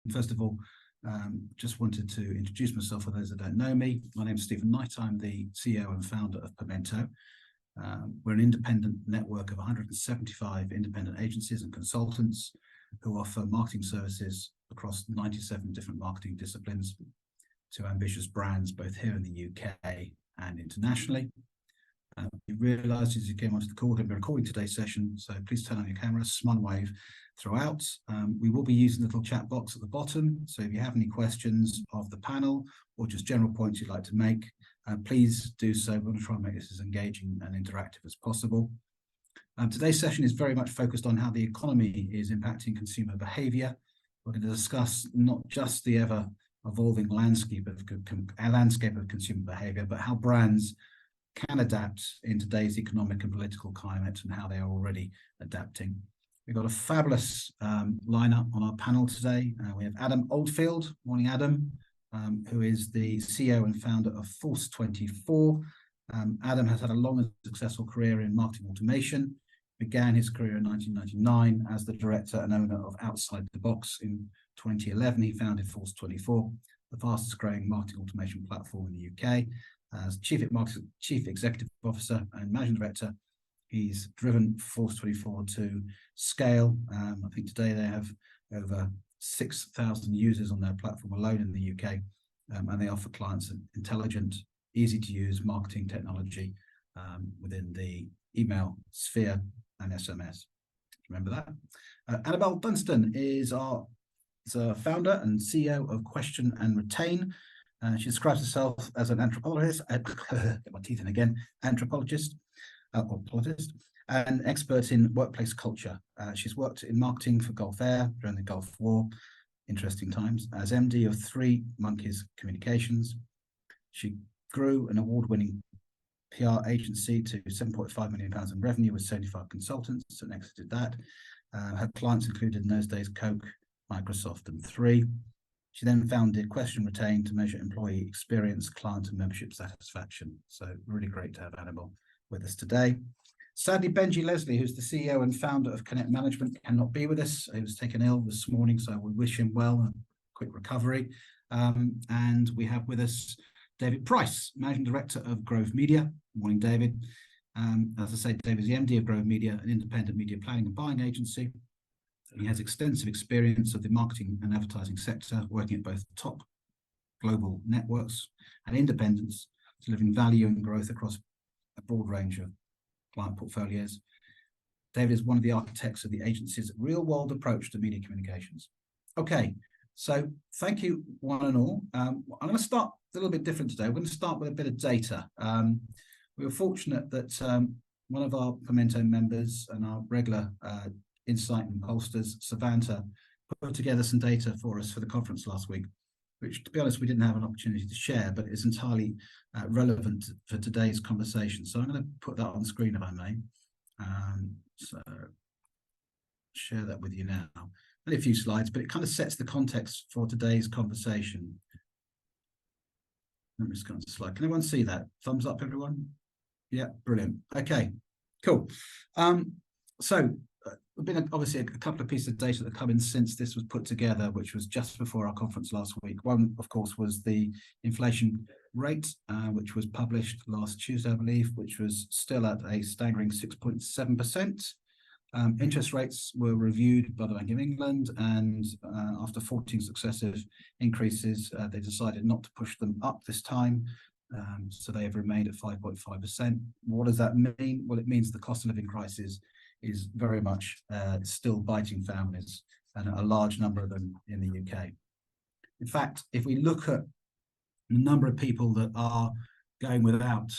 First of all, just wanted to introduce myself for those that don't know me. My name is Stephen Knight. I'm the CEO and founder of Pimento. We're an independent network of 175 independent agencies and consultants who offer marketing services across 97 different marketing disciplines to ambitious brands, both here in the UK and internationally. You realised as you came onto the call that we're recording today's session, so please turn on your camera, smile and wave throughout. We will be using the little chat box at the bottom, so if you have any questions of the panel or just general points you'd like to make, please do so. We're going to try and make this as engaging and interactive as possible. Today's session is very much focused on how the economy is impacting consumer behaviour. We're going to discuss not just the ever-evolving landscape of consumer behaviour, but how brands can adapt in today's economic and political climate and how they are already adapting. We've got a fabulous lineup on our panel today. We have Adam Oldfield. Morning, Adam, who is the CEO and founder of Force24. Adam has had a long and successful career in marketing automation. Began his career in 1999 as the director and owner of Outside the Box. In 2011, he founded Force24, the fastest growing marketing automation platform in the UK. As Chief Executive Officer and Managing Director, he's driven Force24 to scale. I think today they have over 6,000 users on their platform alone in the UK, and they offer clients intelligent, easy-to-use marketing technology within the email sphere and SMS. Remember that? Annabelle Dunstan is our founder and CEO of Question and Retain. She describes herself as an anthropologist, get my teeth in again, anthropologist, or apologist, and expert in workplace culture. She's worked in marketing for Gulf Air during the Gulf War, interesting times, as MD of 3 Monkeys Communications. She grew an award-winning PR agency to £7.5 million in revenue with 75 consultants and exited that. Her clients included in those days Coke, Microsoft, and 3. She then founded Question Retain to measure employee experience, client and membership satisfaction. So really great to have Annabelle with us today. Sadly, Benji Leslie, who's the CEO and founder of Connect Management, cannot be with us. He was taken ill this morning, so we wish him well and quick recovery. And we have with us David Price, Managing Director of Grove Media. Good morning, David. As I say, David is the MD of Grove Media, an independent media planning and buying agency. He has extensive experience of the marketing and advertising sector, working at both top global networks and independents, delivering value and growth across a broad range of client portfolios. David is one of the architects of the agency's real-world approach to media communications. Okay, so thank you, one and all. I'm going to start a little bit different today. We're going to start with a bit of data. We were fortunate that one of our Pimento members and our regular insight and pollsters, Savanta, put together some data for us for the conference last week, which, to be honest, we didn't have an opportunity to share, but is entirely relevant for today's conversation. So I'm going to put that on screen, if I may. So share that with you now. Only a few slides, but it kind of sets the context for today's conversation. Let me just go on to the slide. Can everyone see that? Thumbs up, everyone? Yeah, brilliant. Okay, cool. So there's been obviously a couple of pieces of data that have come in since this was put together, which was just before our conference last week. One, of course, was the inflation rate, which was published last Tuesday, I believe, which was still at a staggering 6.7%. Interest rates were reviewed by the Bank of England, and after 14 successive increases, they decided not to push them up this time. So they have remained at 5.5%. What does that mean? Well, it means the cost of living crisis is very much still biting families, and a large number of them in the UK. In fact, if we look at the number of people that are going without,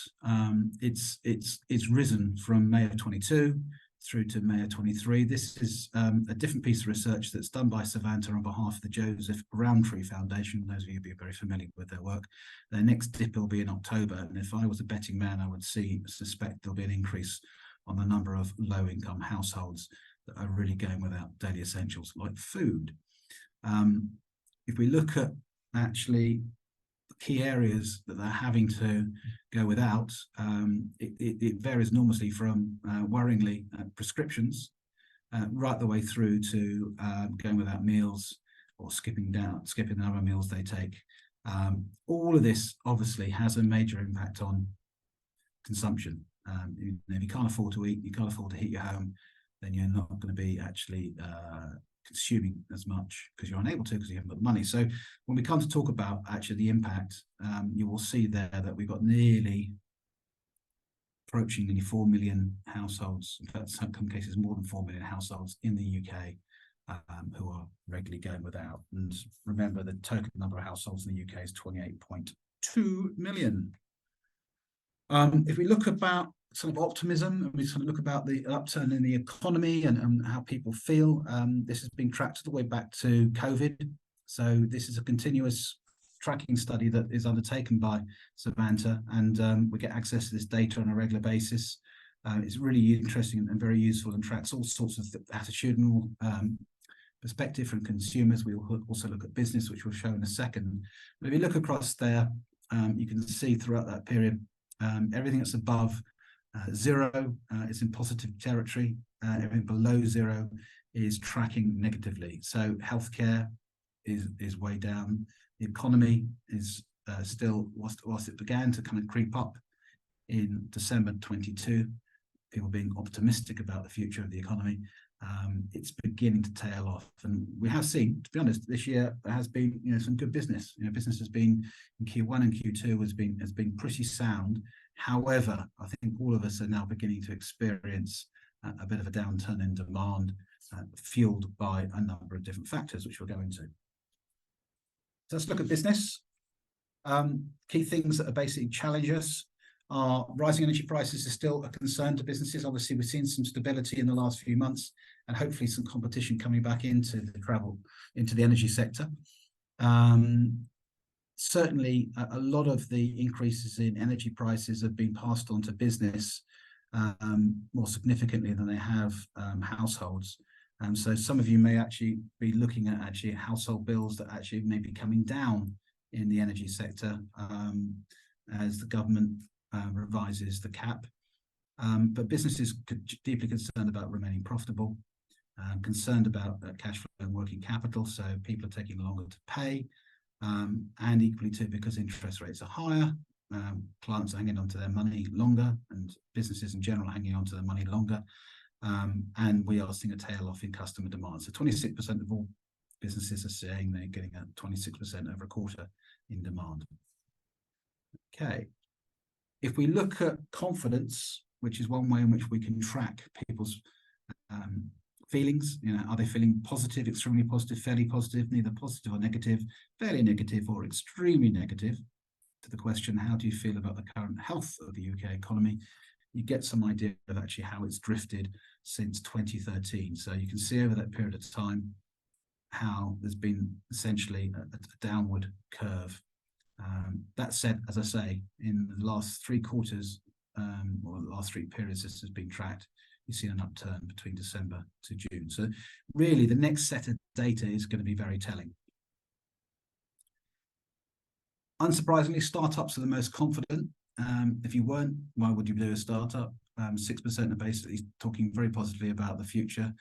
it's risen from May of 22 through to May of 23. This is a different piece of research that's done by Savanta on behalf of the Joseph Rowntree Foundation. Those of you who are very familiar with their work. Their next dip will be in October, and if I was a betting man, I would suspect there'll be an increase on the number of low-income households that are really going without daily essentials like food. If we look at actually the key areas that they're having to go without, it varies enormously from worryingly prescriptions right the way through to going without meals or skipping the number of meals they take. All of this obviously has a major impact on consumption. If you can't afford to eat, you can't afford to heat your home, then you're not going to be actually consuming as much because you're unable to, because you haven't got the money. So when we come to talk about actually the impact, you will see there that we've got approaching nearly 4 million households, in fact, in some cases more than 4 million households in the UK who are regularly going without. And remember, the total number of households in the UK is 28.2 million. If we look about sort of optimism, and we sort of look about the upturn in the economy and how people feel, this has been tracked all the way back to COVID. So this is a continuous tracking study that is undertaken by Savanta, and we get access to this data on a regular basis. It's really interesting and very useful, and tracks all sorts of attitudinal perspective from consumers. We will also look at business, which we'll show in a second. But if you look across there, you can see throughout that period, everything that's above 0 is in positive territory. Everything below 0 is tracking negatively. So healthcare is way down. The economy is still, whilst it began to kind of creep up in December 22, people being optimistic about the future of the economy, it's beginning to tail off. And we have seen, to be honest, this year there has been some good business. Business has been in Q1 and Q2 has been pretty sound. However, I think all of us are now beginning to experience a bit of a downturn in demand, fueled by a number of different factors, which we'll go into. So let's look at business. Key things that are basically challenge us are rising energy prices is still a concern to businesses. Obviously, we've seen some stability in the last few months, and hopefully some competition coming back into the energy sector. Certainly, a lot of the increases in energy prices have been passed on to business more significantly than they have households. So some of you may actually be looking at household bills that actually may be coming down in the energy sector as the government revises the cap. But businesses are deeply concerned about remaining profitable, concerned about cash flow and working capital, so people are taking longer to pay, and equally too, because interest rates are higher, clients are hanging on to their money longer, and businesses in general are hanging on to their money longer. And we are seeing a tail off in customer demand. So 26% of all businesses are saying they're getting a 26% over a quarter in demand. Okay. If we look at confidence, which is one way in which we can track people's feelings, are they feeling positive, extremely positive, fairly positive, neither positive or negative, fairly negative or extremely negative? To the question, how do you feel about the current health of the UK economy? You get some idea of actually how it's drifted since 2013. So you can see over that period of time how there's been essentially a downward curve. That said, as I say, in the last 3 quarters, or the last 3 periods this has been tracked, you've seen an upturn between December to June. So really the next set of data is going to be very telling. Unsurprisingly, startups are the most confident. If you weren't, why would you do a startup? 6% are basically talking very positively about the future.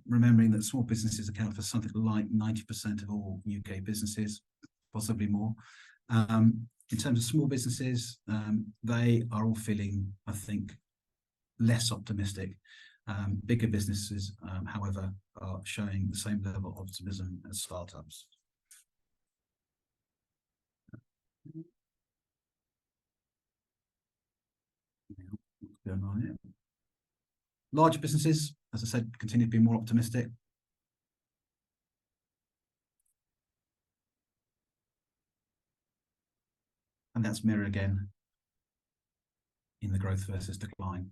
Remembering that small businesses account for something like 90% of all UK businesses, possibly more. In terms of small businesses, they are all feeling, I think, less optimistic. Bigger businesses, however, are showing the same level of optimism as startups. What's going on here? Larger businesses, as I said, continue to be more optimistic. And that's mirror again in the growth versus decline.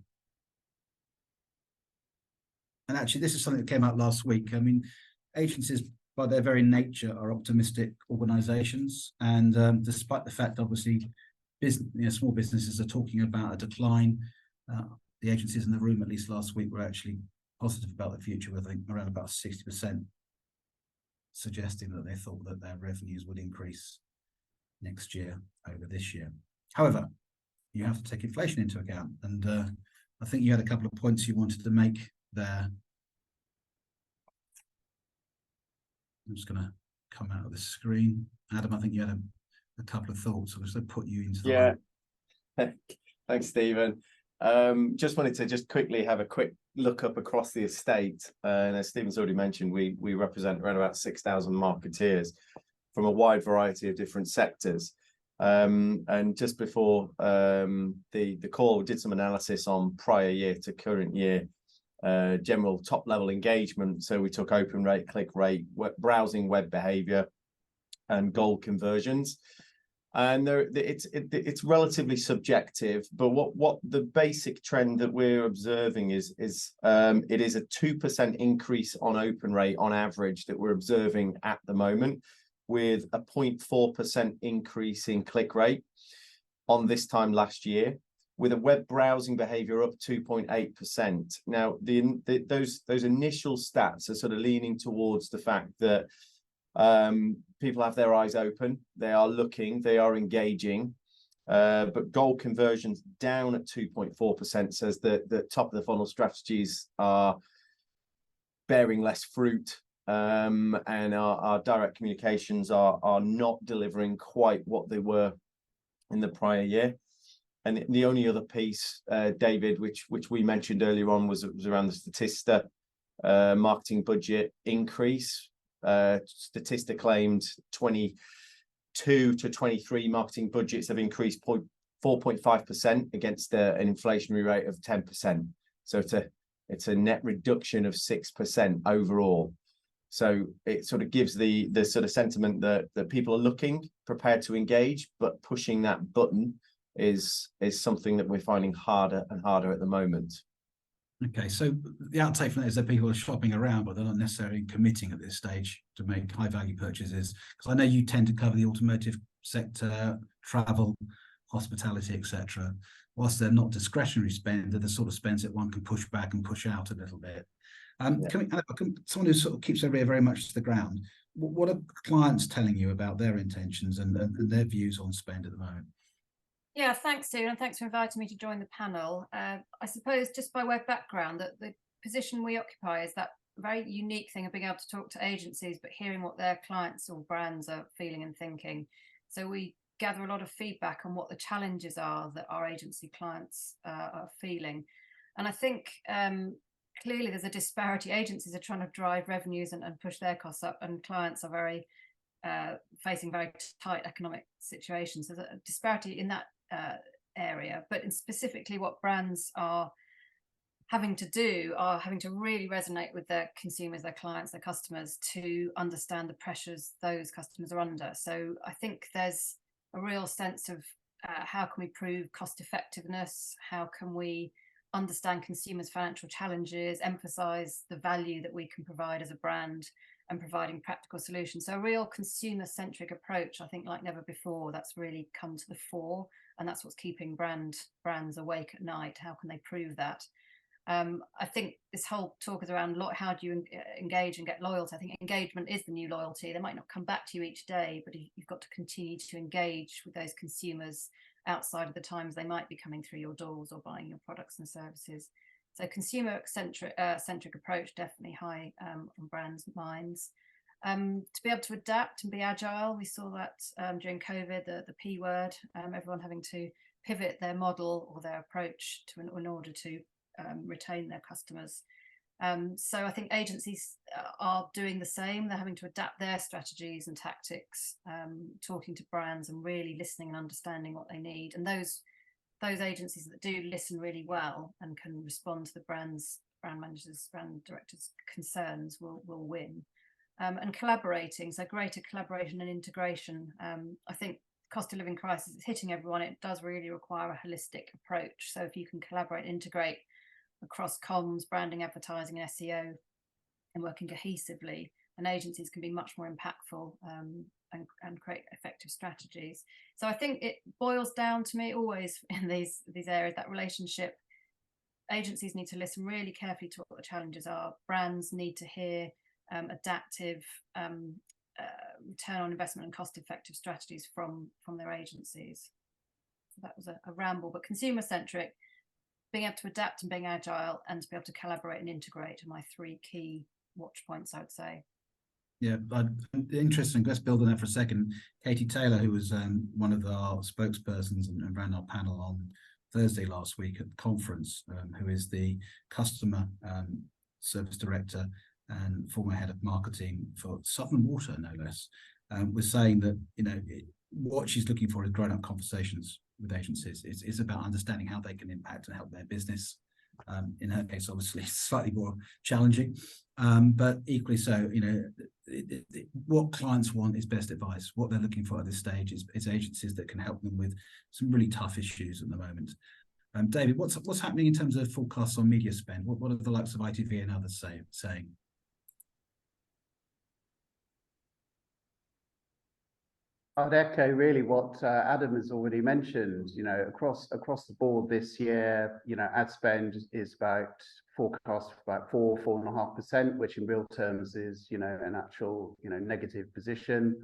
And actually, this is something that came out last week. I mean, agencies, by their very nature, are optimistic organisations. And despite the fact, obviously, small businesses are talking about a decline, the agencies in the room, at least last week, were actually positive about the future, with, I think, around about 60%, suggesting that they thought that their revenues would increase next year over this year. However, you have to take inflation into account. And I think you had a couple of points you wanted to make there. I'm just going to come out of the screen. Adam, I think you had a couple of thoughts. I'm just going to put you into the Yeah. Thanks, Stephen. Just wanted to just quickly have a quick look up across the estate. And as Stephen's already mentioned, we represent around about 6,000 marketeers from a wide variety of different sectors. And just before the call, we did some analysis on prior year to current year general top level engagement. So we took open rate, click rate, browsing web behavior, and goal conversions. And it's relatively subjective, but what the basic trend that we're observing is it is a 2% increase on open rate on average that we're observing at the moment, with a 0.4% increase in click rate on this time last year, with a web browsing behavior up 2.8%. Now, those initial stats are sort of leaning towards the fact that people have their eyes open, they are looking, they are engaging, but goal conversions down at 2.4% says that the top of the funnel strategies are bearing less fruit, and our direct communications are not delivering quite what they were in the prior year. And the only other piece, David, which we mentioned earlier on, was around the Statista marketing budget increase. Statista claimed 22 to 23 marketing budgets have increased 4.5% against an inflationary rate of 10%. So it's a net reduction of 6% overall. So it sort of gives the sort of sentiment that people are looking, prepared to engage, but pushing that button is something that we're finding harder and harder at the moment. Okay, so the outtake from that is that people are shopping around, but they're not necessarily committing at this stage to make high value purchases. Because I know you tend to cover the automotive sector, travel, hospitality, etc. Whilst they're not discretionary spend, they're the sort of spends that one can push back and push out a little bit. Someone who sort of keeps their ear very much to the ground, what are clients telling you about their intentions and their views on spend at the moment? Yeah, thanks, Stephen, and thanks for inviting me to join the panel. I suppose just by way of background, that the position we occupy is that very unique thing of being able to talk to agencies, but hearing what their clients or brands are feeling and thinking. So we gather a lot of feedback on what the challenges are that our agency clients are feeling. And I think clearly there's a disparity. Agencies are trying to drive revenues and push their costs up, and clients are very facing very tight economic situations. There's a disparity in that area, but in specifically what brands are having to do are having to really resonate with their consumers, their clients, their customers, to understand the pressures those customers are under. So I think there's a real sense of how can we prove cost effectiveness, how can we understand consumers' financial challenges, emphasize the value that we can provide as a brand, and providing practical solutions. So a real consumer-centric approach, I think like never before, that's really come to the fore, and that's what's keeping brands awake at night. How can they prove that? I think this whole talk is around how do you engage and get loyalty. I think engagement is the new loyalty. They might not come back to you each day, but you've got to continue to engage with those consumers outside of the times they might be coming through your doors or buying your products and services. So consumer-centric approach, definitely high on brands' minds. To be able to adapt and be agile, we saw that during COVID, the P word, everyone having to pivot their model or their approach in order to retain their customers. So I think agencies are doing the same. They're having to adapt their strategies and tactics, talking to brands and really listening and understanding what they need. And those agencies that do listen really well and can respond to the brand managers, brand directors' concerns will win. And collaborating, so greater collaboration and integration. I think cost of living crisis is hitting everyone. It does really require a holistic approach. So if you can collaborate, integrate across comms, branding, advertising, and SEO, and working cohesively, and agencies can be much more impactful and create effective strategies. So I think it boils down to me always in these areas, that relationship. Agencies need to listen really carefully to what the challenges are. Brands need to hear adaptive return on investment and cost-effective strategies from their agencies. So that was a ramble, but consumer-centric, being able to adapt and being agile, and to be able to collaborate and integrate are my three key watch points, I would say. Yeah, interesting. Let's build on that for a second. Katie Taylor, who was one of our spokespersons and ran our panel on Thursday last week at the conference, who is the customer service director and former head of marketing for Southern Water, no less, was saying that, you know, what she's looking for is grown-up conversations with agencies. It's about understanding how they can impact and help their business. In her case, obviously, it's slightly more challenging, but equally so, you know, what clients want is best advice. What they're looking for at this stage is agencies that can help them with some really tough issues at the moment. David, what's happening in terms of forecasts on media spend? What are the likes of ITV and others saying? I'd echo really what Adam has already mentioned. You know, across the board this year, you know, ad spend is about forecast about 4.5%, which in real terms is, you know, an actual, you know, negative position.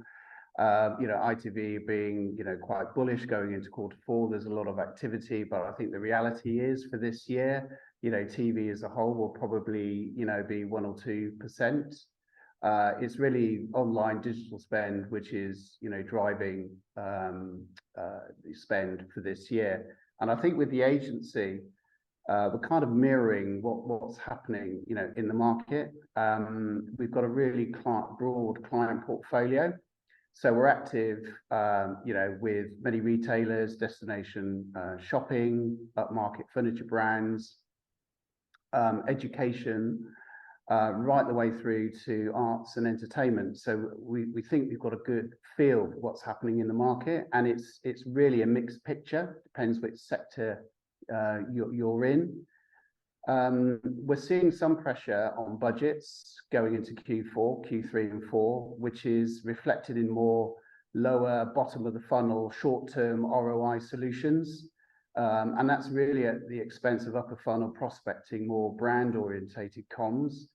You know, ITV being, you know, quite bullish going into Q4. There's a lot of activity, but I think the reality is for this year, you know, TV as a whole will probably, you know, be 1 or 2%. It's really online digital spend, which is, you know, driving the spend for this year. And I think with the agency, we're kind of mirroring what's happening, you know, in the market. We've got a really broad client portfolio. So we're active, you know, with many retailers, destination shopping, upmarket furniture brands, education, right the way through to arts and entertainment. So we think we've got a good feel for what's happening in the market, and it's really a mixed picture. Depends which sector you're in. We're seeing some pressure on budgets going into Q4, Q3 and 4, which is reflected in more lower bottom of the funnel, short-term ROI solutions. And that's really at the expense of upper funnel prospecting, more brand orientated comms.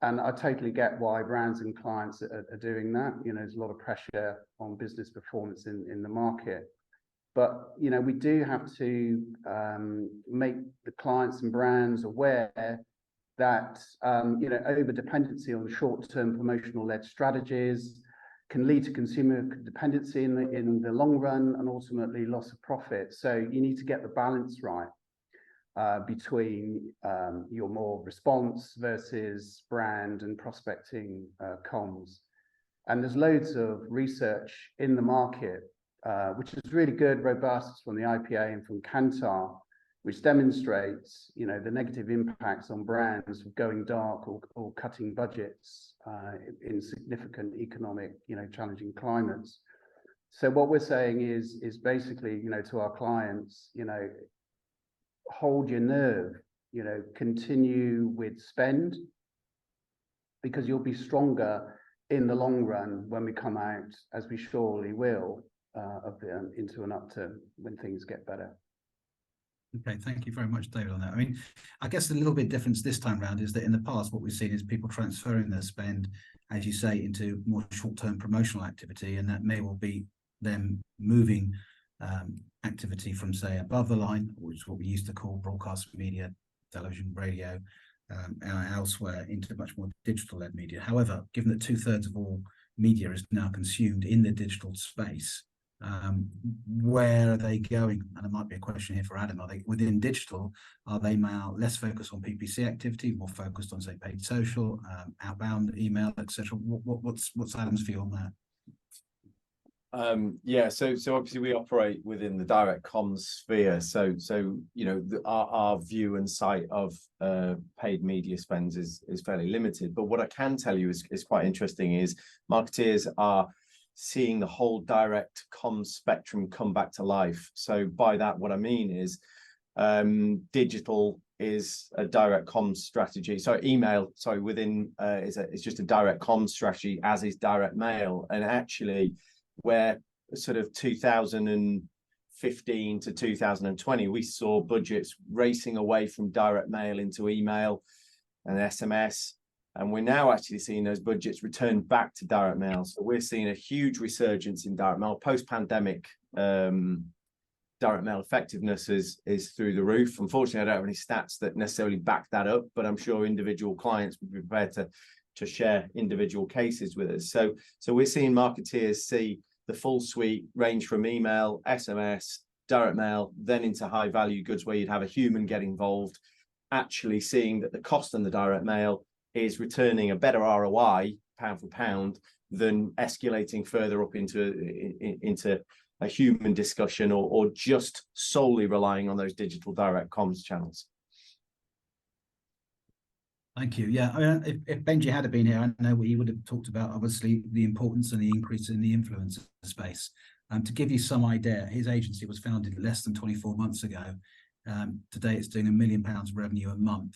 And I totally get why brands and clients are doing that. You know, there's a lot of pressure on business performance in the market. But, you know, we do have to make the clients and brands aware that, you know, over dependency on short-term promotional led strategies can lead to consumer dependency in the long run and ultimately loss of profit. So you need to get the balance right between your more response versus brand and prospecting comms. And there's loads of research in the market, which is really good, robust, from the IPA and from Kantar, which demonstrates, you know, the negative impacts on brands of going dark or cutting budgets in significant economic, you know, challenging climates. So what we're saying is basically, you know, to our clients, you know, hold your nerve, you know, continue with spend, because you'll be stronger in the long run when we come out, as we surely will, into an upturn when things get better. Okay, thank you very much, David, on that. I mean, I guess the little bit difference this time around is that in the past, what we've seen is people transferring their spend, as you say, into more short-term promotional activity, and that may well be them moving activity from, say, above the line, which is what we used to call broadcast media, television, radio, elsewhere, into much more digital-led media. However, given that 2/3 of all media is now consumed in the digital space, where are they going? And there might be a question here for Adam. Are they within digital? Are they now less focused on PPC activity, more focused on, say, paid social, outbound email, etc.? What's Adam's view on that? Yeah, so obviously we operate within the direct comms sphere. So you know, our view and sight of paid media spends is fairly limited. But what I can tell you is quite interesting is marketeers are seeing the whole direct comms spectrum come back to life. So by that, what I mean is digital is a direct comms strategy. So email, within is just a direct comms strategy, as is direct mail. And actually, where sort of 2015 to 2020, we saw budgets racing away from direct mail into email and SMS. And we're now actually seeing those budgets return back to direct mail. So we're seeing a huge resurgence in direct mail. Post-pandemic, direct mail effectiveness is through the roof. Unfortunately, I don't have any stats that necessarily back that up, but I'm sure individual clients would be prepared to share individual cases with us. So we're seeing marketeers see the full suite range from email, SMS, direct mail, then into high value goods where you'd have a human get involved, actually seeing that the cost on the direct mail is returning a better ROI pound for pound than escalating further up into a human discussion or just solely relying on those digital direct comms channels. Thank you. Yeah, I mean, if Benji had been here, I know he would have talked about obviously the importance and the increase in the influencer space. To give you some idea, his agency was founded less than 24 months ago. Today it's doing £1 million revenue a month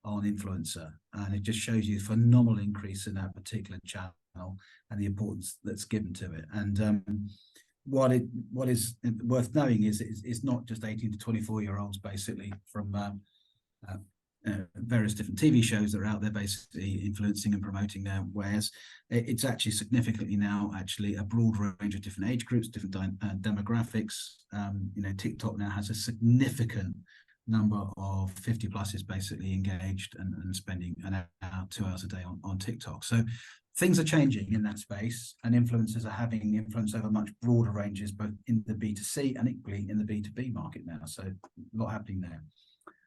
on influencer, and it just shows you a phenomenal increase in that particular channel and the importance that's given to it. And what is worth knowing is it's not just 18 to 24-year-olds basically from various different TV shows that are out there basically influencing and promoting their wares. It's actually significantly now actually a broad range of different age groups, different demographics. TikTok now has a significant number of 50 pluses basically engaged and spending an hour, 2 hours a day on TikTok. So things are changing in that space, and influencers are having influence over much broader ranges, both in the B2C and equally in the B2B market now. So a lot happening there.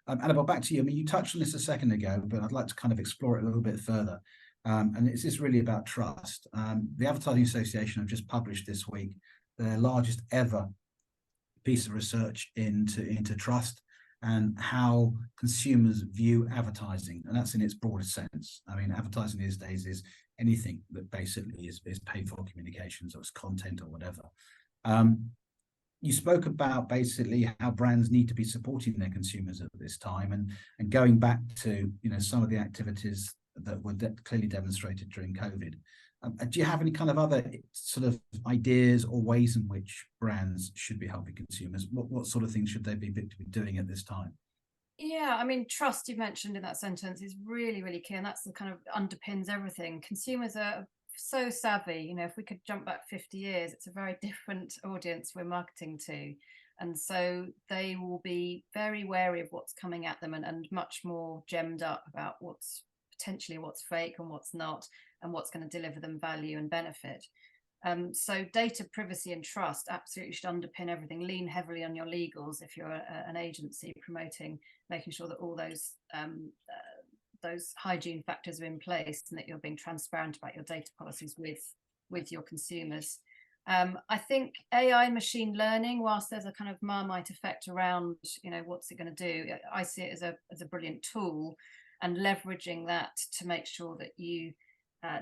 Annabelle, back to you. I mean, you touched on this a second ago, but I'd like to kind of explore it a little bit further. And it's just really about trust. The Advertising Association have just published this week their largest ever piece of research into trust and how consumers view advertising, and that's in its broadest sense. I mean, advertising these days is anything that basically is paid for communications or it's content or whatever. You spoke about basically how brands need to be supporting their consumers at this time, and going back to some of the activities that were clearly demonstrated during COVID. Do you have any kind of other sort of ideas or ways in which brands should be helping consumers? What sort of things should they be doing at this time? Yeah, I mean, trust you mentioned in that sentence is really, really key, and that's the kind of underpins everything. Consumers are so savvy. If we could jump back 50 years, it's a very different audience we're marketing to. And so they will be very wary of what's coming at them and much more gemmed up about what's fake and what's not, and what's going to deliver them value and benefit. So data privacy and trust absolutely should underpin everything. Lean heavily on your legals if you're an agency promoting, making sure that all those hygiene factors are in place and that you're being transparent about your data policies with your consumers. I think AI and machine learning, whilst there's a kind of Marmite effect around, what's it going to do, I see it as a brilliant tool, and leveraging that to make sure that you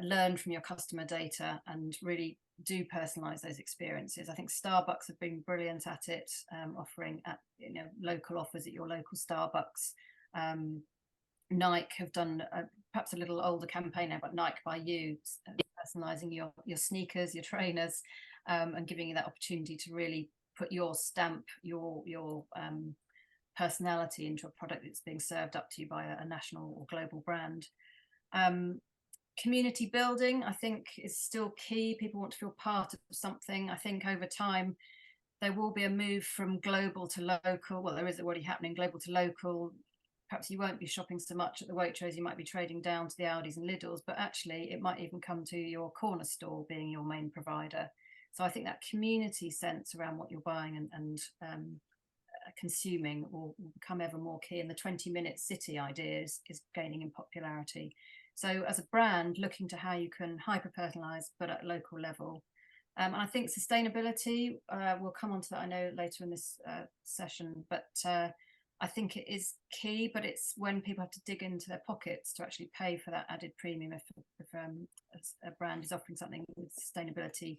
learn from your customer data and really do personalize those experiences. I think Starbucks have been brilliant at it, offering local offers at your local Starbucks. Nike have done perhaps a little older campaign now, but Nike by You, personalizing your sneakers, your trainers, and giving you that opportunity to really put your stamp, your personality into a product that's being served up to you by a national or global brand. Community building, I think, is still key. People want to feel part of something. I think over time there will be a move from global to local. Well, there is already happening, global to local. Perhaps you won't be shopping so much at the Waitrose, you might be trading down to the Aldis and Lidls, but actually it might even come to your corner store being your main provider. So I think that community sense around what you're buying and consuming will become ever more key, and the 20-minute city idea is gaining in popularity. So as a brand, looking to how you can hyper-personalize, but at a local level. And I think sustainability, we'll come on to that, I know, later in this session, but I think it is key, but it's when people have to dig into their pockets to actually pay for that added premium. If a brand is offering something with sustainability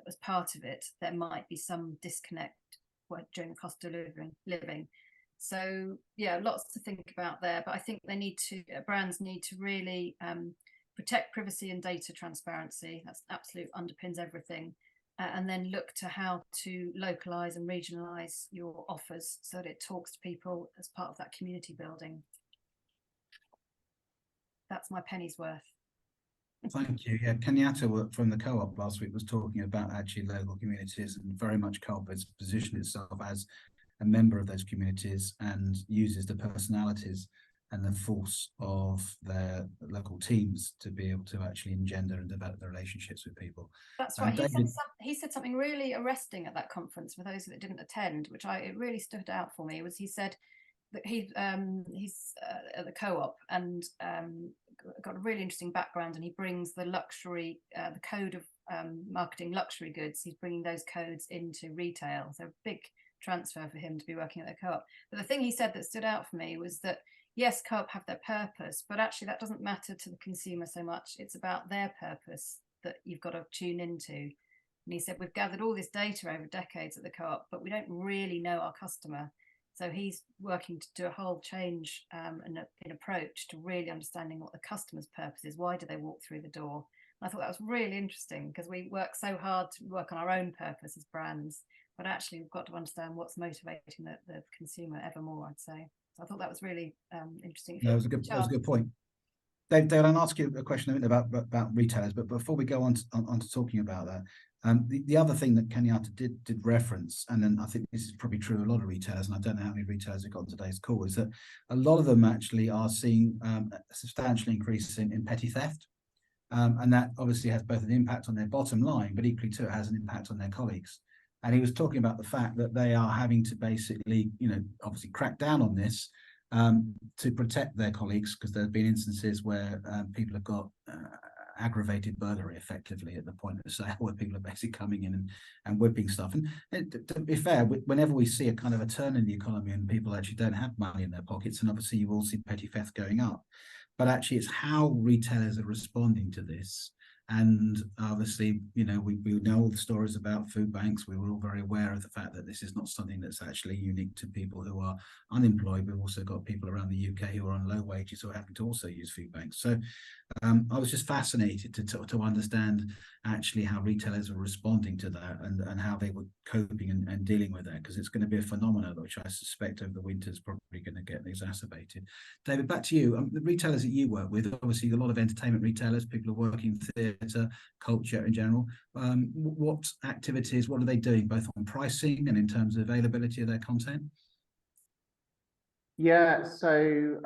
as part of it, there might be some disconnect during the cost of living. So yeah, lots to think about there, but I think brands need to really protect privacy and data transparency. That's absolute underpins everything. And then look to how to localize and regionalize your offers so that it talks to people as part of that community building. That's my penny's worth. Thank you. Yeah, Kenyatta from the Co-op last week was talking about actually local communities, and very much Co-op has positioned itself as a member of those communities and uses the personalities and the force of their local teams to be able to actually engender and develop the relationships with people. That's right. David, He said something really arresting at that conference for those that didn't attend, which it really stood out for me. Was he said that he's at the co-op and got a really interesting background, and he brings the luxury, the code of marketing luxury goods. He's bringing those codes into retail. So big transfer for him to be working at the co-op. But the thing he said that stood out for me was that yes, co-op have their purpose, but actually that doesn't matter to the consumer so much. It's about their purpose that you've got to tune into. And he said, we've gathered all this data over decades at the co-op, but we don't really know our customer. So he's working to do a whole change in approach to really understanding what the customer's purpose is. Why do they walk through the door? And I thought that was really interesting, because we work so hard to work on our own purpose as brands, but actually we've got to understand what's motivating the consumer ever more, I'd say. So I thought that was really interesting. That was a good point. David, I'll ask you a question a bit about retailers, but before we go on to talking about that, the other thing that Kenyatta did reference, and then I think this is probably true of a lot of retailers, and I don't know how many retailers have got on today's call, is that a lot of them actually are seeing a substantial increase in petty theft. And that obviously has both an impact on their bottom line, but equally too, it has an impact on their colleagues. And he was talking about the fact that they are having to basically, obviously crack down on this to protect their colleagues, because there have been instances where people have got aggravated burglary effectively at the point of sale, where people are basically coming in and whipping stuff. And to be fair, whenever we see a kind of a turn in the economy and people actually don't have money in their pockets, and obviously you will see petty theft going up, but actually it's how retailers are responding to this. And obviously, we know all the stories about food banks. We were all very aware of the fact that this is not something that's actually unique to people who are unemployed. We've also got people around the UK who are on low wages who are having to also use food banks. So I was just fascinated to understand actually how retailers are responding to that, and how they were coping and dealing with that, because it's going to be a phenomenon which I suspect over the winter is probably going to get exacerbated. David, back to you. The retailers that you work with, obviously a lot of entertainment retailers, people are working theatre, culture in general. What activities, what are they doing, both on pricing and in terms of availability of their content? Yeah, so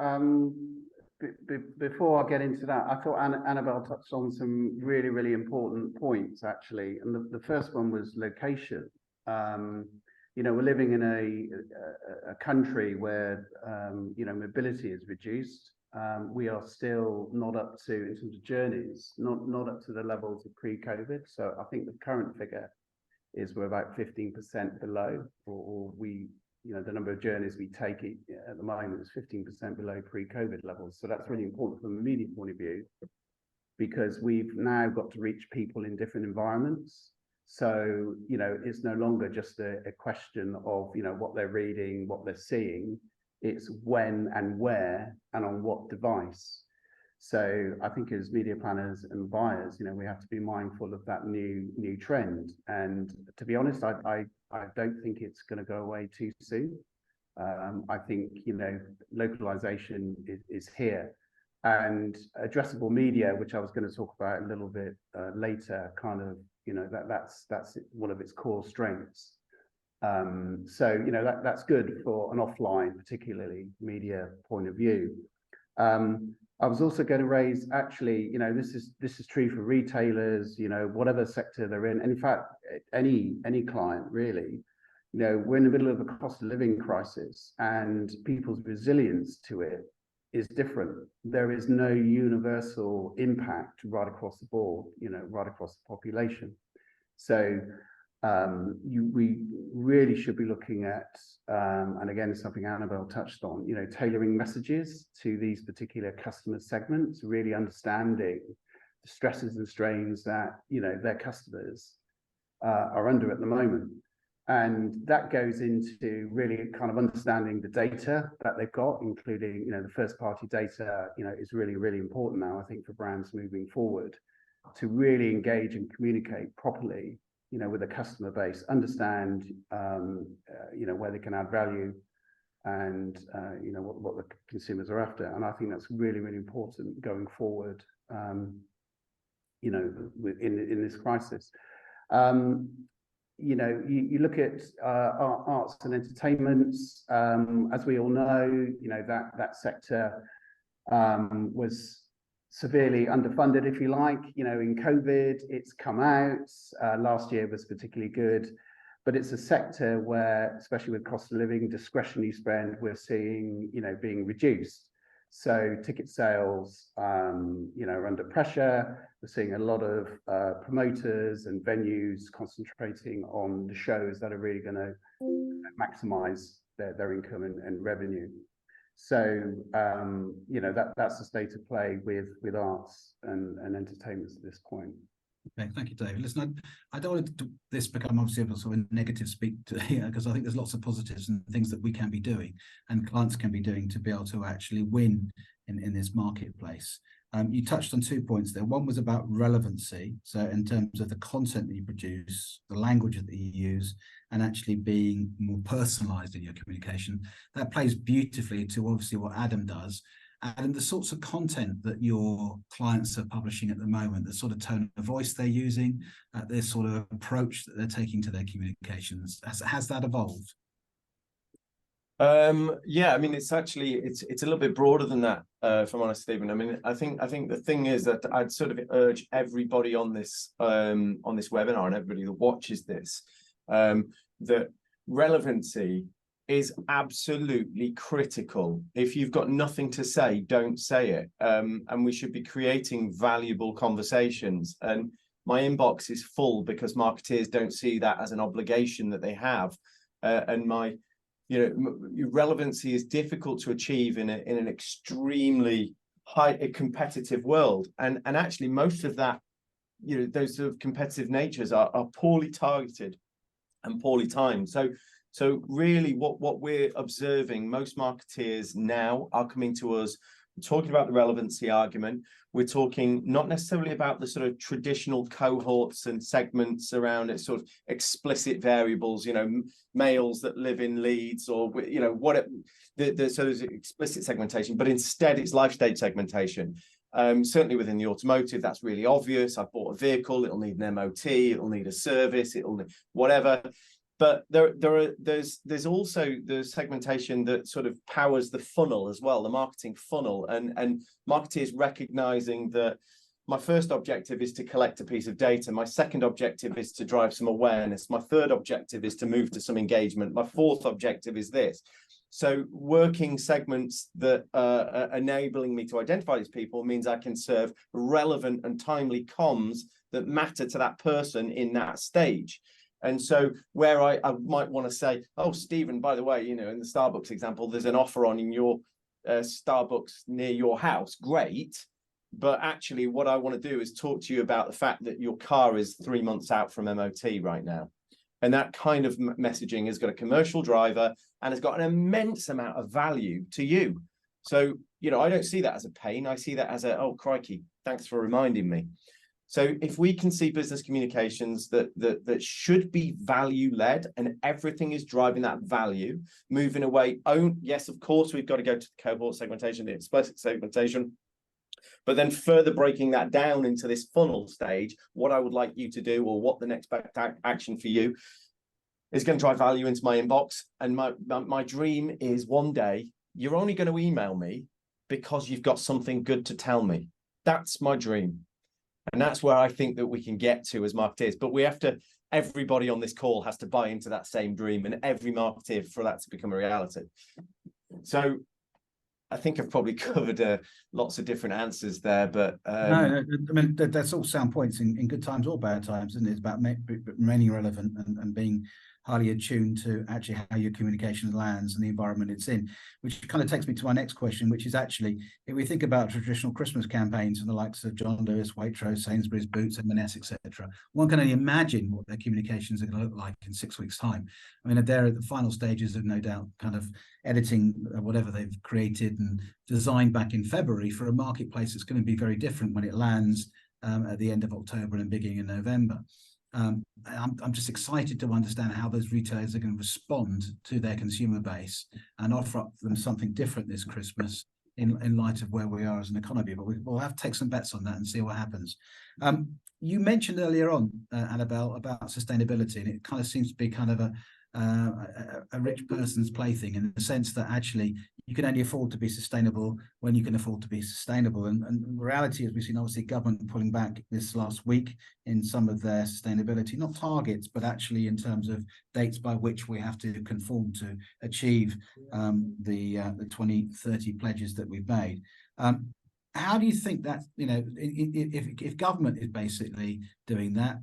before I get into that, I thought Annabelle touched on some really, really important points, actually. And the first one was location. We're living in a country where, mobility is reduced. We are still not up to, in terms of journeys, not up to the levels of pre-COVID. So I think the current figure is we're about 15% below, or we, the number of journeys we take at the moment is 15% below pre-COVID levels. So that's really important from a media point of view, because we've now got to reach people in different environments. So, it's no longer just a question of, what they're reading, what they're seeing. It's when and where and on what device. So I think as media planners and buyers, we have to be mindful of that new trend. And to be honest, I don't think it's going to go away too soon. I think, localization is here. And addressable media, which I was going to talk about a little bit later, kind of, that's one of its core strengths. So, that's good for an offline, particularly media point of view. I was also going to raise, actually, this is true for retailers, whatever sector they're in. And in fact, any client really, we're in the middle of a cost of living crisis, and people's resilience to it is different. There is no universal impact right across the board, right across the population. So we really should be looking at, and again, something Annabelle touched on, tailoring messages to these particular customer segments, really understanding the stresses and strains that, their customers are under at the moment. And that goes into really kind of understanding the data that they've got, including, the first party data, is really, really important now, I think, for brands moving forward, to really engage and communicate properly, with the customer base, understand, where they can add value, and, what the consumers are after. And I think that's really, really important going forward, in this crisis. you know, you look at arts and entertainments, as we all know, you know, that sector was severely underfunded, if you like. You know, in COVID, it's come out. Last year was particularly good, but it's a sector where, especially with cost of living, discretionary spend, we're seeing, you know, being reduced. So ticket sales, you know, are under pressure. We're seeing a lot of promoters and venues concentrating on the shows that are really going to maximize their income and revenue. So, you know, that's the state of play with arts and entertainment at this point. Okay, thank you, David. Listen, I don't want this become obviously a sort of negative speak to, because I think there's lots of positives and things that we can be doing and clients can be doing to be able to actually win in this marketplace. You touched on 2 points there. One was about relevancy. So in terms of the content that you produce, the language that you use, and actually being more personalized in your communication. That plays beautifully to obviously what Adam does. And the sorts of content that your clients are publishing at the moment, the sort of tone of voice they're using, this sort of approach that they're taking to their communications, has that evolved? Yeah, I mean, it's actually it's a little bit broader than that, if I'm honest, Stephen. I mean, I think the thing is that I'd sort of urge everybody on this webinar and everybody that watches this, that relevancy is absolutely critical. If you've got nothing to say, don't say it. And we should be creating valuable conversations. And my inbox is full because marketeers don't see that as an obligation that they have. And my, you know, relevancy is difficult to achieve in an extremely high competitive world. And actually most of that, you know, those sort of competitive natures are poorly targeted and poorly timed. So really what we're observing, most marketeers now are coming to us, talking about the relevancy argument. We're talking not necessarily about the sort of traditional cohorts and segments around it, sort of explicit variables, you know, males that live in Leeds or, you know, so there's explicit segmentation, but instead it's life stage segmentation. Certainly within the automotive, that's really obvious. I've bought a vehicle, it'll need an MOT, it'll need a service, it'll need whatever. But there's also the segmentation that sort of powers the funnel as well, the marketing funnel, and marketeers recognizing that my first objective is to collect a piece of data. My second objective is to drive some awareness. My third objective is to move to some engagement. My fourth objective is this. So working segments that are enabling me to identify these people means I can serve relevant and timely comms that matter to that person in that stage. And so where I might want to say, oh, Stephen, by the way, you know, in the Starbucks example, there's an offer on in your Starbucks near your house. Great. But actually what I want to do is talk to you about the fact that your car is 3 months out from MOT right now. And that kind of messaging has got a commercial driver and has got an immense amount of value to you. So, you know, I don't see that as a pain. I see that as a, oh, crikey, thanks for reminding me. So if we can see business communications that should be value-led and everything is driving that value, moving away, yes, of course, we've got to go to the cohort segmentation, the explicit segmentation, but then further breaking that down into this funnel stage, what I would like you to do or what the next action for you is going to drive value into my inbox. And my dream is one day, you're only going to email me because you've got something good to tell me. That's my dream. And that's where I think that we can get to as marketeers. But we have to, everybody on this call has to buy into that same dream, and every marketeer for that to become a reality. So I think I've probably covered lots of different answers there, but no, I mean, that's all sound points in good times or bad times, isn't it? It's about remaining relevant and being highly attuned to actually how your communication lands and the environment it's in, which kind of takes me to my next question, which is actually, if we think about traditional Christmas campaigns and the likes of John Lewis, Waitrose, Sainsbury's, Boots, M&S, etc., one can only imagine what their communications are going to look like in 6 weeks' time. I mean, they're at the final stages of, no doubt, kind of editing whatever they've created and designed back in February for a marketplace that's going to be very different when it lands at the end of October and beginning in November. I'm just excited to understand how those retailers are going to respond to their consumer base and offer up them something different this Christmas in light of where we are as an economy. But we'll have to take some bets on that and see what happens. You mentioned earlier on, Annabelle, about sustainability, and it kind of seems to be kind of a rich person's plaything, in the sense that actually you can only afford to be sustainable when you can afford to be sustainable. And the reality is, we've seen obviously government pulling back this last week in some of their sustainability, not targets, but actually in terms of dates by which we have to conform to achieve the 2030 pledges that we've made. How do you think that, if government is basically doing that,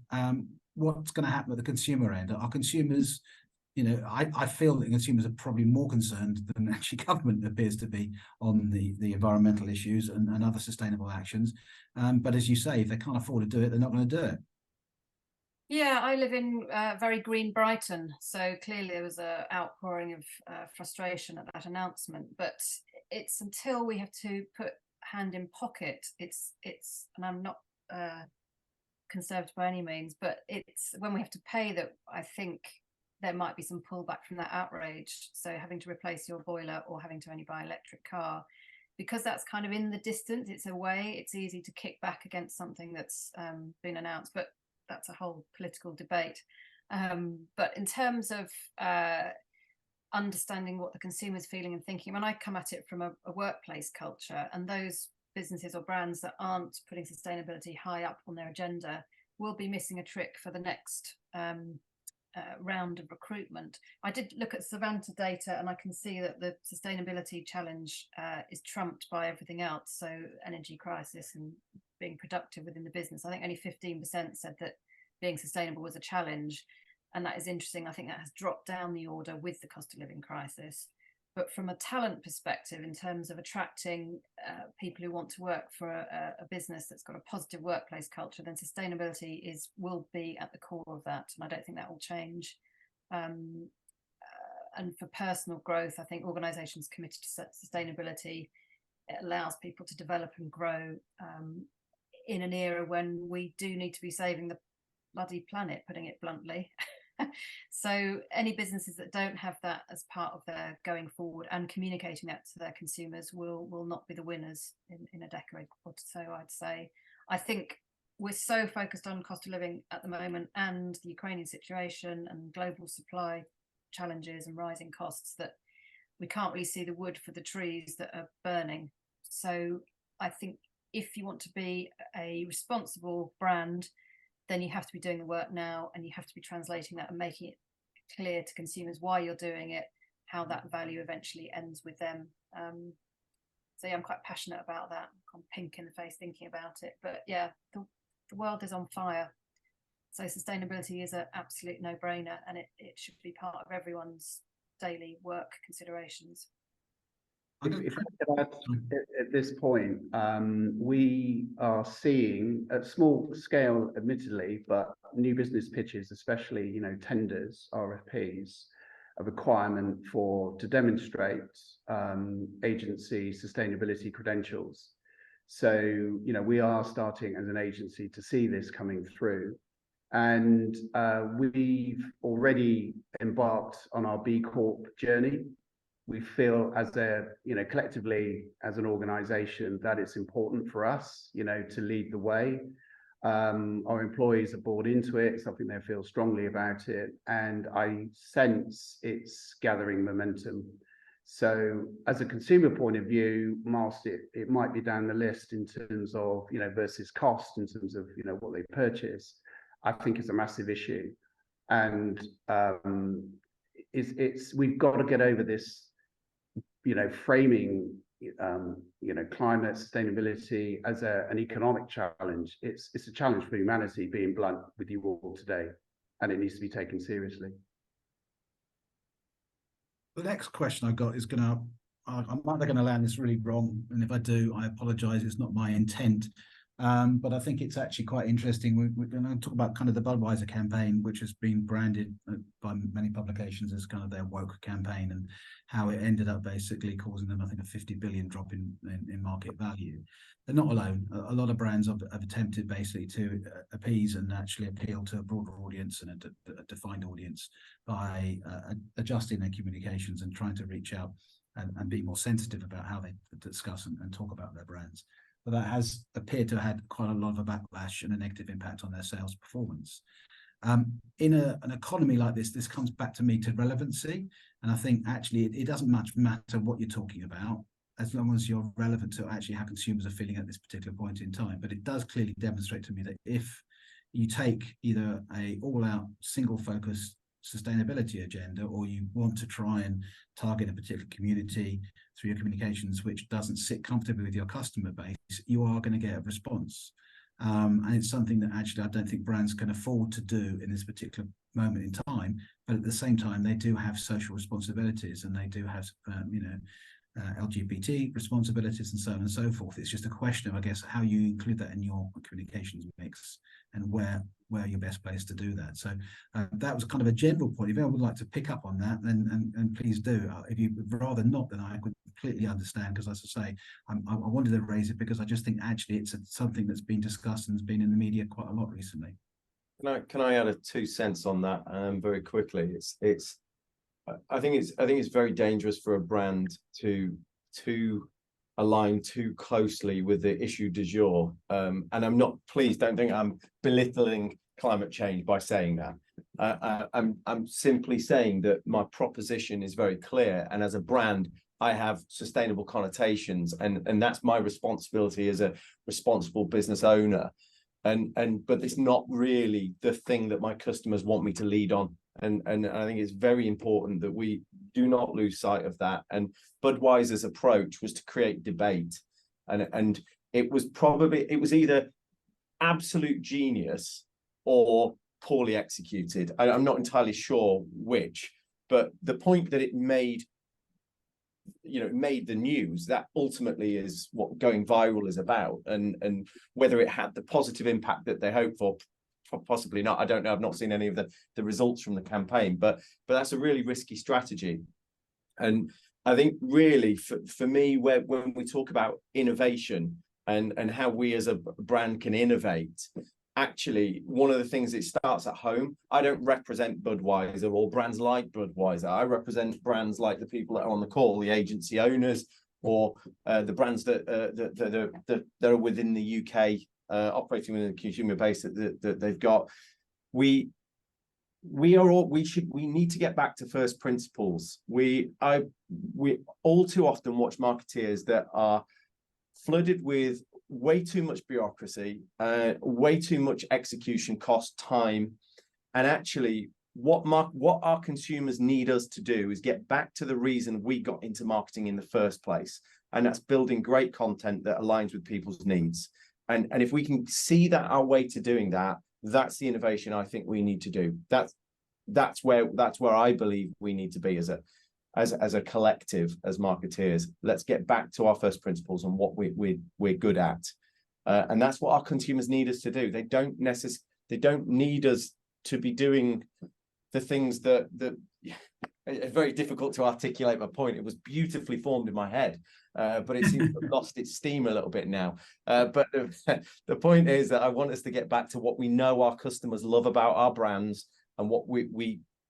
what's going to happen at the consumer end? Are consumers, I feel that consumers are probably more concerned than actually government appears to be on the environmental issues and other sustainable actions. But as you say, if they can't afford to do it, they're not going to do it. Yeah, I live in very green Brighton, so clearly there was an outpouring of frustration at that announcement. But it's until we have to put hand in pocket, it's and I'm not conservative by any means, but it's when we have to pay that I think there might be some pullback from that outrage. So having to replace your boiler or having to only buy an electric car, because that's kind of in the distance, it's away, it's easy to kick back against something that's been announced, but that's a whole political debate. But in terms of understanding what the consumer's feeling and thinking, when I come at it from a workplace culture, and those businesses or brands that aren't putting sustainability high up on their agenda will be missing a trick for the next round of recruitment. I did look at Savanta data, and I can see that the sustainability challenge is trumped by everything else. So energy crisis and being productive within the business. I think only 15% said that being sustainable was a challenge. And that is interesting. I think that has dropped down the order with the cost of living crisis. But from a talent perspective, in terms of attracting people who want to work for a business that's got a positive workplace culture, then sustainability will be at the core of that. And I don't think that will change. And for personal growth, I think organisations committed to sustainability, it allows people to develop and grow in an era when we do need to be saving the bloody planet, putting it bluntly. So any businesses that don't have that as part of their going forward and communicating that to their consumers will not be the winners in a decade or so, I'd say. I think we're so focused on cost of living at the moment and the Ukrainian situation and global supply challenges and rising costs that we can't really see the wood for the trees that are burning. So I think if you want to be a responsible brand, then you have to be doing the work now, and you have to be translating that and making it clear to consumers why you're doing it, how that value eventually ends with them. So yeah, I'm quite passionate about that. I'm pink in the face thinking about it. But yeah, the world is on fire. So sustainability is an absolute no-brainer, and it should be part of everyone's daily work considerations. If I could add at this point, we are seeing at small scale, admittedly, but new business pitches, especially tenders, RFPs, a requirement to demonstrate agency sustainability credentials. So we are starting as an agency to see this coming through, and we've already embarked on our B Corp journey. We feel as collectively as an organization that it's important for us, to lead the way. Our employees are bought into it, something they feel strongly about it, and I sense it's gathering momentum. So as a consumer point of view, whilst it might be down the list in terms of, versus cost, in terms of, what they purchase, I think it's a massive issue. And we've got to get over this, framing, climate sustainability as an economic challenge. It's a challenge for humanity, being blunt with you all today, and it needs to be taken seriously. The next question I got is I'm either going to land this really wrong, and if I do, I apologise. It's not my intent. But I think it's actually quite interesting. We're going to talk about kind of the Budweiser campaign, which has been branded by many publications as kind of their woke campaign, and how it ended up basically causing them, I think, a 50 billion drop in market value. They're not alone. A lot of brands have attempted basically to appease and actually appeal to a broader audience and a defined audience by adjusting their communications and trying to reach out and be more sensitive about how they discuss and talk about their brands. But that has appeared to have had quite a lot of a backlash and a negative impact on their sales performance. In an economy like this comes back to me to relevancy. And I think actually it doesn't much matter what you're talking about, as long as you're relevant to actually how consumers are feeling at this particular point in time. But it does clearly demonstrate to me that if you take either a all-out single-focused sustainability agenda, or you want to try and target a particular community through your communications which doesn't sit comfortably with your customer base, you are going to get a response. And it's something that actually I don't think brands can afford to do in this particular moment in time. But at the same time, they do have social responsibilities, and they do have, LGBT responsibilities and so on and so forth. It's just a question of, I guess, how you include that in your communications mix and where you're best placed to do that. So that was kind of a general point. If anyone would like to pick up on that, then and please do. If you would rather not, then I could completely understand, because as I say, I wanted to raise it because I just think actually it's something that's been discussed and has been in the media quite a lot recently. Can I add a 2 cents on that very quickly? I think it's very dangerous for a brand to align too closely with the issue du jour. And I'm not, please don't think I'm belittling climate change by saying that. I'm simply saying that my proposition is very clear, and as a brand, I have sustainable connotations, and that's my responsibility as a responsible business owner. But it's not really the thing that my customers want me to lead on. And I think it's very important that we do not lose sight of that. And Budweiser's approach was to create debate. And it was either absolute genius or poorly executed. I'm not entirely sure which, but the point that it made the news, that ultimately is what going viral is about. And whether it had the positive impact that they hoped for, possibly not. I don't know. I've not seen any of the results from the campaign, but that's a really risky strategy. And I think really for me, when we talk about innovation and how we as a brand can innovate, actually one of the things, it starts at home. I don't represent Budweiser or brands like Budweiser. I represent brands like the people that are on the call, the agency owners, or the brands that are within the UK, operating within the consumer base that they've got. We need to get back to first principles. We all too often watch marketeers that are flooded with way too much bureaucracy, way too much execution cost, time, and actually what our consumers need us to do is get back to the reason we got into marketing in the first place, and that's building great content that aligns with people's needs. And if we can see that our way to doing that, that's the innovation I think we need to do. That's where I believe we need to be as a collective, as marketeers. Let's get back to our first principles and what we're good at, and that's what our consumers need us to do. They don't need us to be doing the things that it's very difficult to articulate my point. It was beautifully formed in my head, but it seems to have lost its steam a little bit now. But the point is that I want us to get back to what we know our customers love about our brands, and what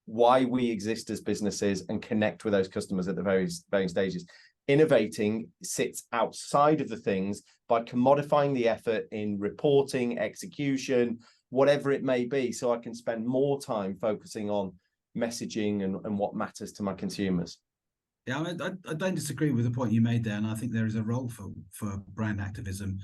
why we exist as businesses, and connect with those customers at the various stages. Innovating sits outside of the things by commodifying the effort in reporting, execution, whatever it may be, so I can spend more time focusing on messaging and what matters to my consumers. Yeah, I don't disagree with the point you made there, and I think there is a role for brand activism,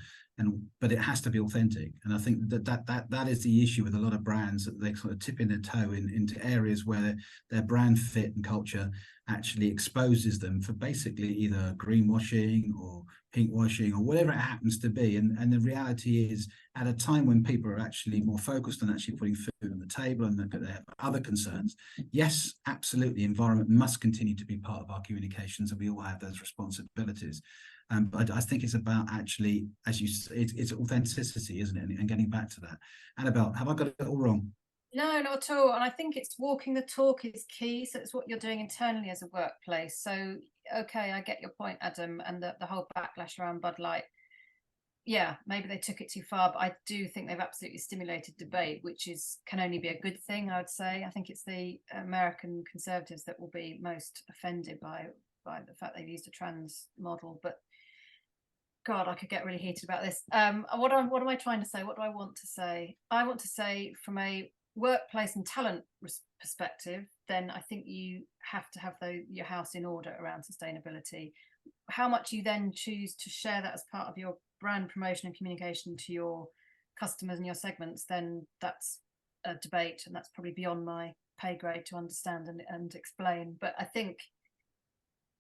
but it has to be authentic. And I think that is the issue with a lot of brands, that they sort of tipping their toe into areas where their brand fit and culture actually exposes them for basically either greenwashing or pinkwashing or whatever it happens to be. And the reality is, at a time when people are actually more focused on actually putting food on the table and they have other concerns, yes, absolutely, environment must continue to be part of our communications, and we all have those responsibilities. But I think it's about actually, as you say, it's authenticity, isn't it? And getting back to that. Annabelle, have I got it all wrong? No, not at all. And I think it's walking the talk is key. So it's what you're doing internally as a workplace. So, okay, I get your point, Adam, and the whole backlash around Bud Light. Yeah, maybe they took it too far, but I do think they've absolutely stimulated debate, which can only be a good thing, I would say. I think it's the American conservatives that will be most offended by by the fact they've used a trans model, but God, I could get really heated about this. What am I trying to say? What do I want to say? I want to say, from a workplace and talent perspective, then I think you have to have your house in order around sustainability. How much you then choose to share that as part of your brand promotion and communication to your customers and your segments, then that's a debate, and that's probably beyond my pay grade to understand and explain. But I think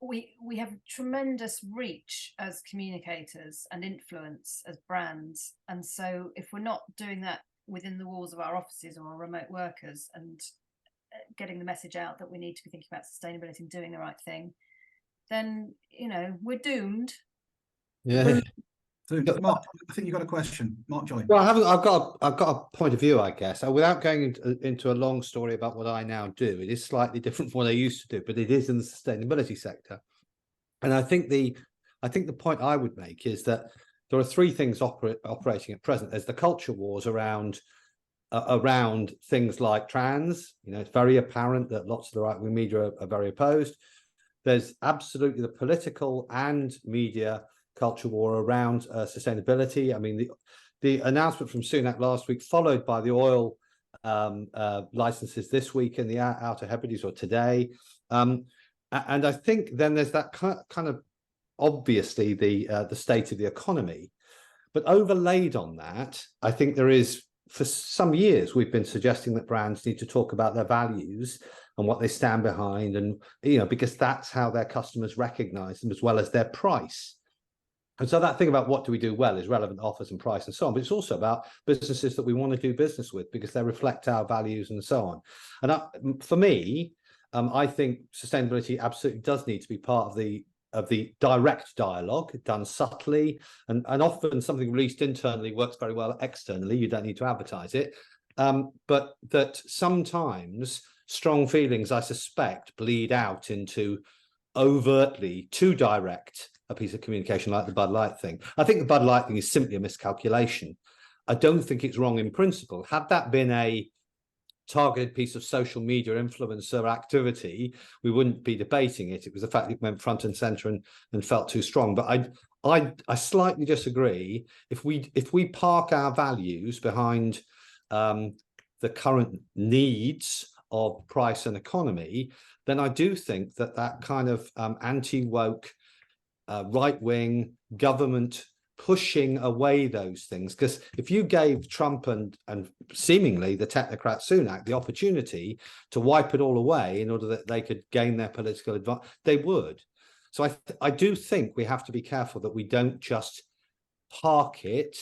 we have tremendous reach as communicators and influence as brands, and so if we're not doing that within the walls of our offices or our remote workers and getting the message out that we need to be thinking about sustainability and doing the right thing, then we're doomed. Yeah. So, Mark, I think you've got a question. Mark Joy. Well, I've got a point of view, I guess. Without going into a long story about what I now do, it is slightly different from what I used to do, but it is in the sustainability sector. And I think the point I would make is that there are three things operating at present. There's the culture wars around things like trans. It's very apparent that lots of the right-wing media are very opposed. There's absolutely the political and media culture war around sustainability. I mean, the announcement from Sunak last week, followed by the oil licenses this week in the Outer Hebrides, or today. And I think then there's that kind of obviously the state of the economy, but overlaid on that, I think there is, for some years we've been suggesting that brands need to talk about their values and what they stand behind, and because that's how their customers recognize them, as well as their price. And so that thing about what do we do well is relevant offers and price and so on, but it's also about businesses that we want to do business with because they reflect our values and so on. And for me, I think sustainability absolutely does need to be part of the direct dialogue, done subtly, and often something released internally works very well externally. You don't need to advertise it, but that sometimes strong feelings, I suspect, bleed out into overtly too direct a piece of communication, like the Bud Light thing. I think the Bud Light thing is simply a miscalculation. I don't think it's wrong in principle. Had that been a targeted piece of social media influencer activity, we wouldn't be debating it. It was the fact that it went front and center and felt too strong. But I slightly disagree. If we park our values behind the current needs of price and economy, then I do think that kind of anti-woke right-wing government pushing away those things, because if you gave Trump and seemingly the technocrat Sunak the opportunity to wipe it all away in order that they could gain their political advantage, they would. So I do think we have to be careful that we don't just park it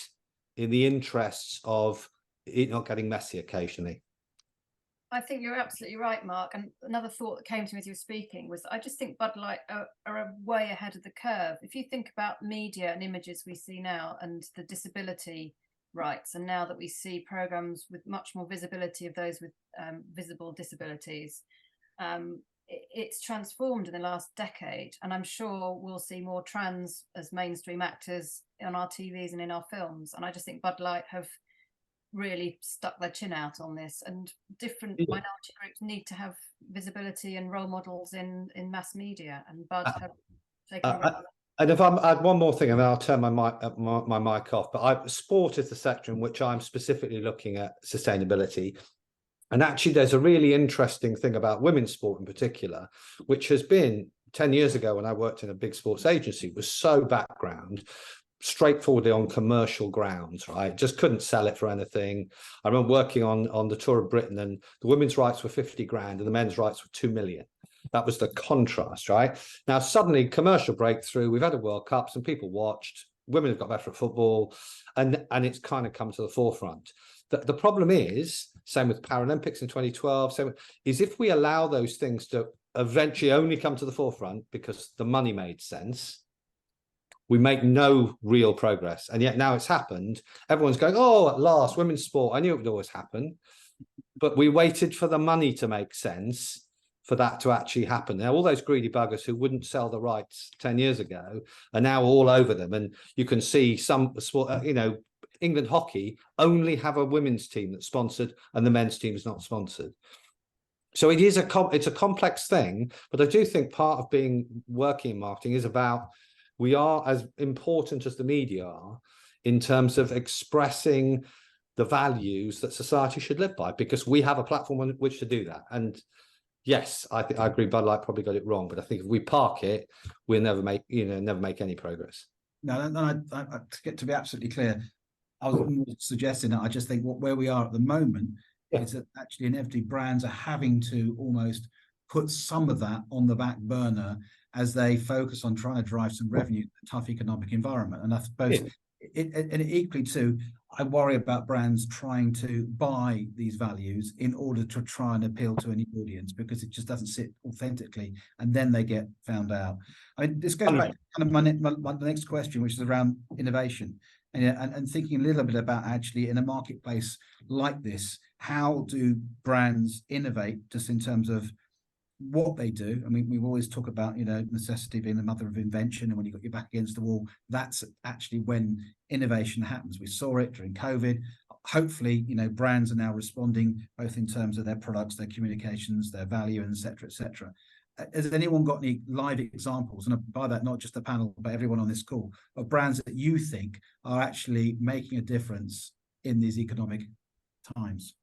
in the interests of it not getting messy occasionally. I think you're absolutely right, Mark. And another thought that came to me as you were speaking was, I just think Bud Light are way ahead of the curve. If you think about media and images we see now and the disability rights, and now that we see programs with much more visibility of those with visible disabilities, it's transformed in the last decade. And I'm sure we'll see more trans as mainstream actors on our TVs and in our films. And I just think Bud Light have really stuck their chin out on this, and different minority groups need to have visibility and role models in mass media, and Bud have taken and if I add one more thing, and then I'll turn my mic off, but sport is the sector in which I'm specifically looking at sustainability. And actually there's a really interesting thing about women's sport in particular, which has been 10 years ago when I worked in a big sports agency, was so background, straightforwardly on commercial grounds, right? Just couldn't sell it for anything. I remember working on the Tour of Britain, and the women's rights were 50 grand and the men's rights were 2 million. That was the contrast, right? Now suddenly commercial breakthrough, we've had a World Cup, some people watched, women have got better at football, and it's kind of come to the forefront. The problem is, same with Paralympics in 2012, is if we allow those things to eventually only come to the forefront because the money made sense, we make no real progress. And yet now it's happened. Everyone's going, oh, at last, women's sport. I knew it would always happen. But we waited for the money to make sense for that to actually happen. Now, all those greedy buggers who wouldn't sell the rights 10 years ago are now all over them. And you can see some sport, England hockey only have a women's team that's sponsored and the men's team is not sponsored. So it is it's a complex thing, but I do think part of working in marketing is about, we are as important as the media are in terms of expressing the values that society should live by, because we have a platform on which to do that. And yes, I agree, Bud Light probably got it wrong, but I think if we park it, we'll never make any progress. No, to be absolutely clear, I was suggesting that I just think where we are at the moment is that actually inevitably brands are having to almost put some of that on the back burner as they focus on trying to drive some revenue in a tough economic environment. And I suppose and equally too, I worry about brands trying to buy these values in order to try and appeal to a new audience, because it just doesn't sit authentically, and then they get found out. I mean, this goes back to kind of my next question, which is around innovation, and thinking a little bit about actually in a marketplace like this, how do brands innovate just in terms of what they do? I mean, we've always talked about, necessity being the mother of invention, and when you've got your back against the wall, that's actually when innovation happens. We saw it during COVID. Hopefully, brands are now responding both in terms of their products, their communications, their value, and et cetera, et cetera. Has anyone got any live examples, and by that not just the panel but everyone on this call, of brands that you think are actually making a difference in these economic times?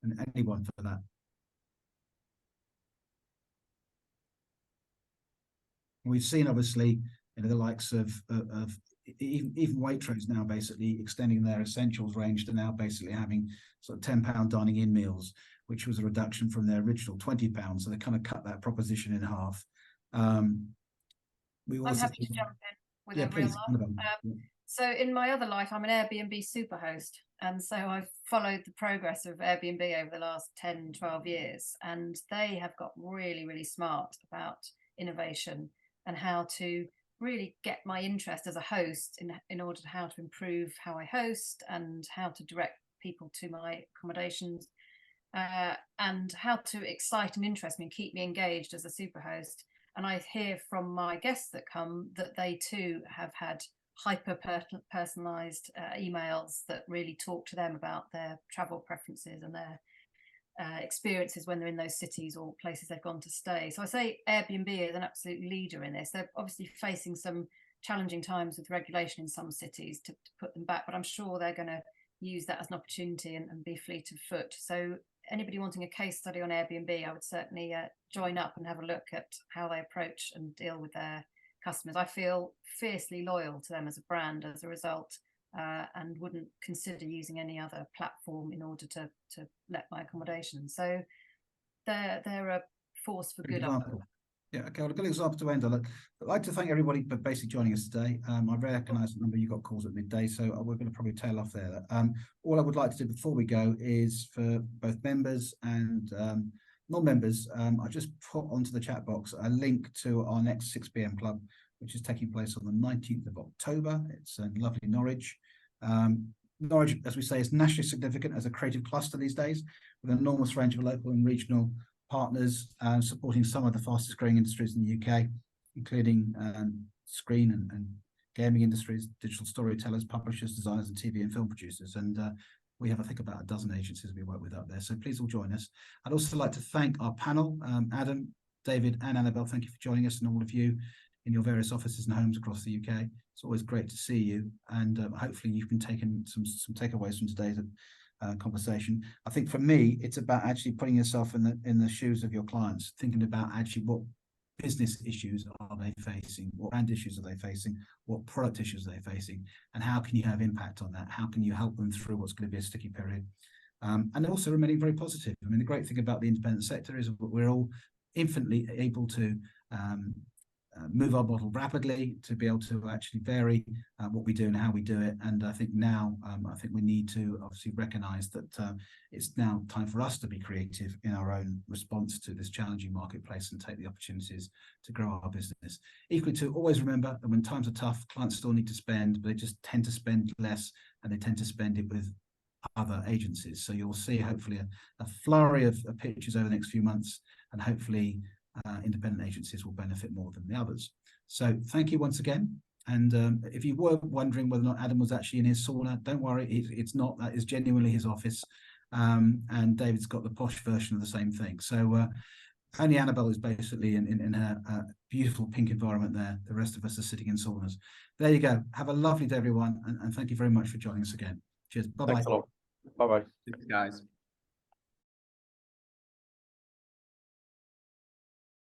And anyone for that? We've seen, obviously, the likes of even Waitrose now basically extending their essentials range to now basically having sort of £10 dining in meals, which was a reduction from their original £20. So they kind of cut that proposition in half. We also I'm happy to jump in with a real life. So in my other life, I'm an Airbnb superhost. And so I've followed the progress of Airbnb over the last 10, 12 years. And they have got really, really smart about innovation and how to really get my interest as a host in order to how to improve how I host and how to direct people to my accommodations, and how to excite and interest me and keep me engaged as a superhost. And I hear from my guests that come that they too have had hyper personalized emails that really talk to them about their travel preferences and their experiences when they're in those cities or places they've gone to stay. So I say Airbnb is an absolute leader in this. They're obviously facing some challenging times with regulation in some cities to put them back, but I'm sure they're going to use that as an opportunity and be fleet of foot. So anybody wanting a case study on Airbnb, I would certainly join up and have a look at how they approach and deal with their customers. I feel fiercely loyal to them as a brand as a result, and wouldn't consider using any other platform in order to let my accommodation. So they're a force for good. Yeah, okay, well, a good example to end on. I'd like to thank everybody for basically joining us today. I recognise the number you got calls at midday, so we're going to probably tail off there. All I would like to do before we go is for both members and non-members, I just put onto the chat box a link to our next 6 p.m. club, which is taking place on the 19th of October. It's in lovely Norwich. Norwich, as we say, is nationally significant as a creative cluster these days, with an enormous range of local and regional partners supporting some of the fastest growing industries in the UK, including screen and gaming industries, digital storytellers, publishers, designers, and TV and film producers. And we have, I think, about a dozen agencies we work with up there. So please all join us. I'd also like to thank our panel, Adam, David, and Annabelle. Thank you for joining us, and all of you in your various offices and homes across the UK. It's always great to see you, and hopefully you can take in some takeaways from today's conversation. I think for me, it's about actually putting yourself in the shoes of your clients, thinking about actually what business issues are they facing, what brand issues are they facing, what product issues are they facing, and how can you have impact on that? How can you help them through what's going to be a sticky period? And also remaining very positive. I mean, the great thing about the independent sector is we're all infinitely able to move our model rapidly to be able to actually vary what we do and how we do it. And I think now, I think we need to obviously recognise that it's now time for us to be creative in our own response to this challenging marketplace and take the opportunities to grow our business. Equally to always remember that when times are tough, clients still need to spend, but they just tend to spend less, and they tend to spend it with other agencies. So you'll see hopefully a flurry of pitches over the next few months, and hopefully independent agencies will benefit more than the others. So thank you once again. And if you were wondering whether or not Adam was actually in his sauna, don't worry, it's not. That is genuinely his office. and David's got the posh version of the same thing. So only Annabelle is basically in her beautiful pink environment there. The rest of us are sitting in saunas. There you go. Have a lovely day, everyone, and thank you very much for joining us again. Cheers. Bye-bye. Thanks a lot. Bye-bye. Thanks, guys.